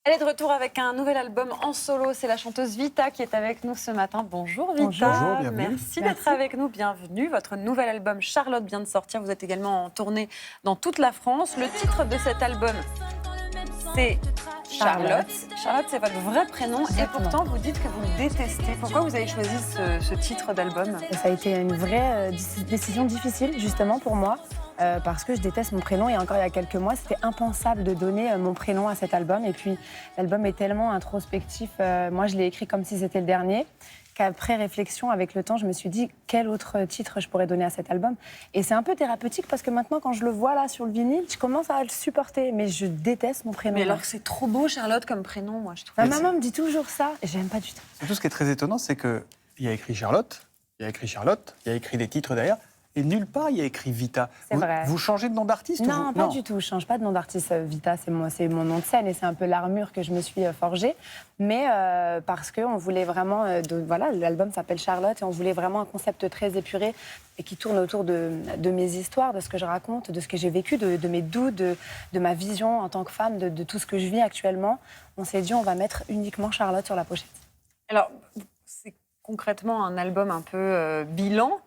Elle est de retour avec un nouvel album en solo. C'est la chanteuse Vita qui est avec nous ce matin. Bonjour Vita. Bonjour, bienvenue. Merci d'être avec nous. Bienvenue. Votre nouvel album Charlotte vient de sortir. Vous êtes également en tournée dans toute la France. Le titre de cet album, c'est Charlotte. Charlotte, c'est votre vrai prénom. Exactement. Et pourtant, vous dites que vous le détestez. Pourquoi vous avez choisi ce titre d'album? Ça a été une vraie décision difficile, justement, pour moi, parce que je déteste mon prénom. Et encore il y a quelques mois, c'était impensable de donner mon prénom à cet album. Et puis, l'album est tellement introspectif. Moi, je l'ai écrit comme si c'était le dernier, qu'après réflexion, avec le temps, je me suis dit quel autre titre je pourrais donner à cet album. Et c'est un peu thérapeutique parce que maintenant, quand je le vois là sur le vinyle, je commence à le supporter. Mais je déteste mon prénom. Mais alors que c'est trop beau, Charlotte, comme prénom, moi, je trouve. Ma maman me dit toujours ça et j'aime pas du tout. Surtout, ce qui est très étonnant, c'est qu'il y a écrit Charlotte, il y a écrit Charlotte, il y a écrit des titres derrière, et nulle part il y a écrit Vita. C'est vrai. Vous changez de nom d'artiste ou Non, vous... pas du tout. Je change pas de nom d'artiste. Vita, c'est mon nom de scène et c'est un peu l'armure que je me suis forgée. Mais parce qu'on voulait vraiment... voilà, l'album s'appelle Charlotte et on voulait vraiment un concept très épuré et qui tourne autour de mes histoires, de ce que je raconte, de ce que j'ai vécu, de mes doutes, de ma vision en tant que femme, de tout ce que je vis actuellement. On s'est dit, on va mettre uniquement Charlotte sur la pochette. Alors, c'est concrètement un album un peu bilan.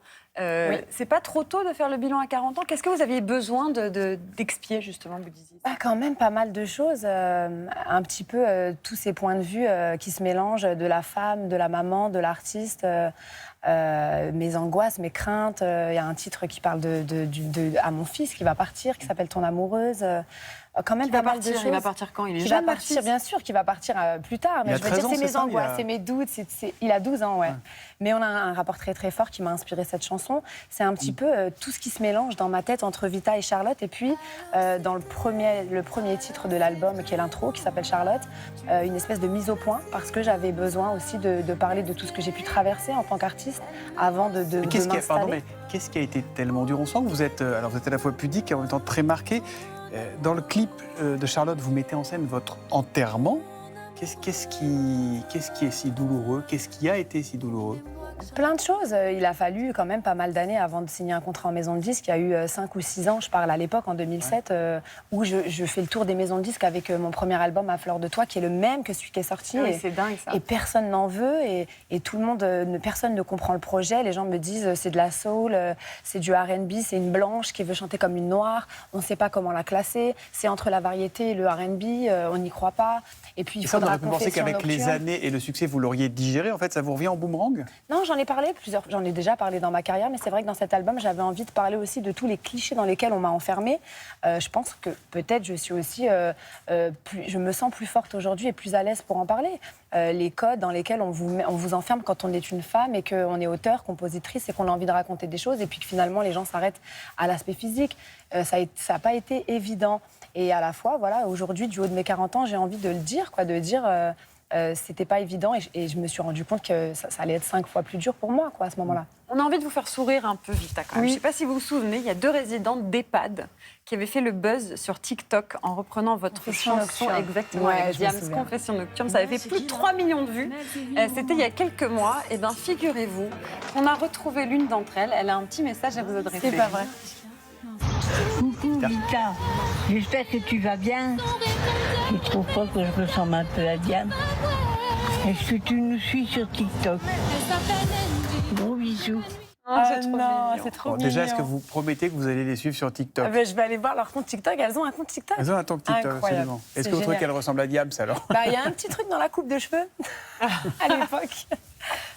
Oui. C'est pas trop tôt de faire le bilan à 40 ans. Qu'est-ce que vous aviez besoin d'expier, justement, vous disiez? Quand même pas mal de choses, un petit peu tous ces points de vue qui se mélangent, de la femme, de la maman, de l'artiste, mes angoisses, mes craintes. Il y a un titre qui parle à mon fils qui va partir, qui s'appelle Ton amoureuse. Quand même pas mal de choses. Il va partir quand? Il est Qui déjà va partir, bien sûr, qui va partir plus tard. Mais Il a je veux dire, 13 ans, c'est c'est mes ça, angoisses, c'est mes doutes. Il a 12 ans, ouais. Mais on a un rapport très très fort qui m'a inspiré cette chanson. C'est un petit peu tout ce qui se mélange dans ma tête entre Vita et Charlotte. Et puis, dans le premier titre de l'album, qui est l'intro, qui s'appelle Charlotte, une espèce de mise au point, parce que j'avais besoin aussi de parler de tout ce que j'ai pu traverser en tant qu'artiste avant de m'installer. Qu'est-ce qui a été tellement dur? On sent que vous êtes à la fois pudique et en même temps très marqué. Dans le clip de Charlotte, vous mettez en scène votre enterrement. Qu'est-ce qui est si douloureux? Qu'est-ce qui a été si douloureux? Plein de choses. Il a fallu quand même pas mal d'années avant de signer un contrat en maison de disque. Il y a eu 5 ou 6 ans, je parle à l'époque, en 2007, où je fais le tour des maisons de disques avec mon premier album, À Fleur de Toi, qui est le même que celui qui est sorti. Ah oui, c'est dingue, ça. Et personne n'en veut, et tout le monde, personne ne comprend le projet. Les gens me disent, c'est de la soul, c'est du R&B, c'est une blanche qui veut chanter comme une noire. On ne sait pas comment la classer. C'est entre la variété et le R&B, on n'y croit pas. Et puis, il faudra vous pensez qu'avec les années et le succès, vous l'auriez digéré? En fait, ça vous revient en boomerang? Non, j'en ai déjà parlé dans ma carrière, mais c'est vrai que dans cet album, j'avais envie de parler aussi de tous les clichés dans lesquels on m'a enfermée. Je pense que peut-être je suis aussi, je me sens plus forte aujourd'hui et plus à l'aise pour en parler. Les codes dans lesquels on vous enferme quand on est une femme et qu'on est auteur, compositrice et qu'on a envie de raconter des choses et puis que finalement les gens s'arrêtent à l'aspect physique. Ça n'a pas été évident. Et à la fois, voilà, aujourd'hui, du haut de mes 40 ans, j'ai envie de le dire, c'était pas évident et je me suis rendu compte que ça allait être 5 fois plus dur pour moi, à ce moment-là. On a envie de vous faire sourire un peu, Vita, quand même. Oui. Je ne sais pas si vous vous souvenez, il y a 2 résidentes d'EHPAD qui avaient fait le buzz sur TikTok en reprenant votre Confession chanson, nocturne. exactement, Ouais, avec je me Diams, souviens. Confession nocturne. Ça avait fait plus de 3 millions de vues. C'était il y a quelques mois. Et bien, figurez-vous qu'on a retrouvé l'une d'entre elles. Elle a un petit message à vous adresser. C'est pas vrai. Coucou Vita, j'espère que tu vas bien. Je trouve pas que je ressemble un peu à Diane. Est-ce que tu nous suis sur TikTok? Gros bisous. Oh, c'est trop mignon. c'est trop Bon, mignon. déjà, est-ce que vous promettez que vous allez les suivre sur TikTok? Je vais aller voir leur compte TikTok. Elles ont un compte TikTok. Elles ont un compte TikTok, Incroyable. absolument. Est-ce C'est que vous trouvez génial. qu'elle ressemble à Diams, alors? Il y a un petit truc dans la coupe de cheveux à l'époque.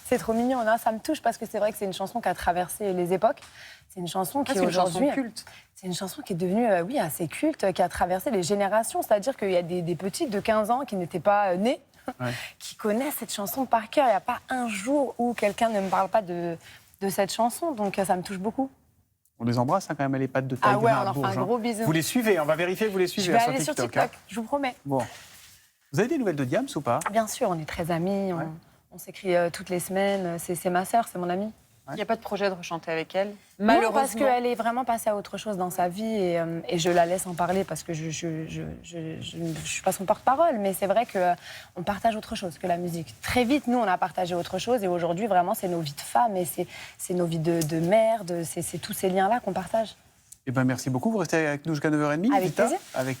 C'est trop mignon. Non, ça me touche parce que c'est vrai que c'est une chanson qui a traversé les époques. C'est une chanson qui C'est une chanson aujourd'hui culte. C'est une chanson qui est devenue assez culte, qui a traversé les générations. C'est-à-dire qu'il y a des petites de 15 ans qui n'étaient pas nées, qui connaissent cette chanson par cœur. Il n'y a pas un jour où quelqu'un ne me parle pas de cette chanson. Donc ça me touche beaucoup. On les embrasse quand même, les pattes de taille Ah de ouais, on leur fait Marbourg, un gros bisou. Vous les suivez, on va vérifier que vous les Je suivez vais sur aller sur TikTok. TikTok, je vous promets. Bon. Vous avez des nouvelles de Diams ou pas? Bien sûr, on est très amis, on s'écrit toutes les semaines. C'est ma sœur, c'est mon amie. Il n'y a pas de projet de rechanter avec elle? Non, Malheureusement. parce qu'elle est vraiment passée à autre chose dans sa vie et je la laisse en parler parce que je suis pas son porte-parole, mais c'est vrai qu'on partage autre chose que la musique. Très vite, nous, on a partagé autre chose et aujourd'hui, vraiment, c'est nos vies de femmes et c'est nos vies de mère, c'est tous ces liens-là qu'on partage. Eh ben, merci beaucoup. Vous restez avec nous jusqu'à 9h30. Avec Vita, plaisir. avec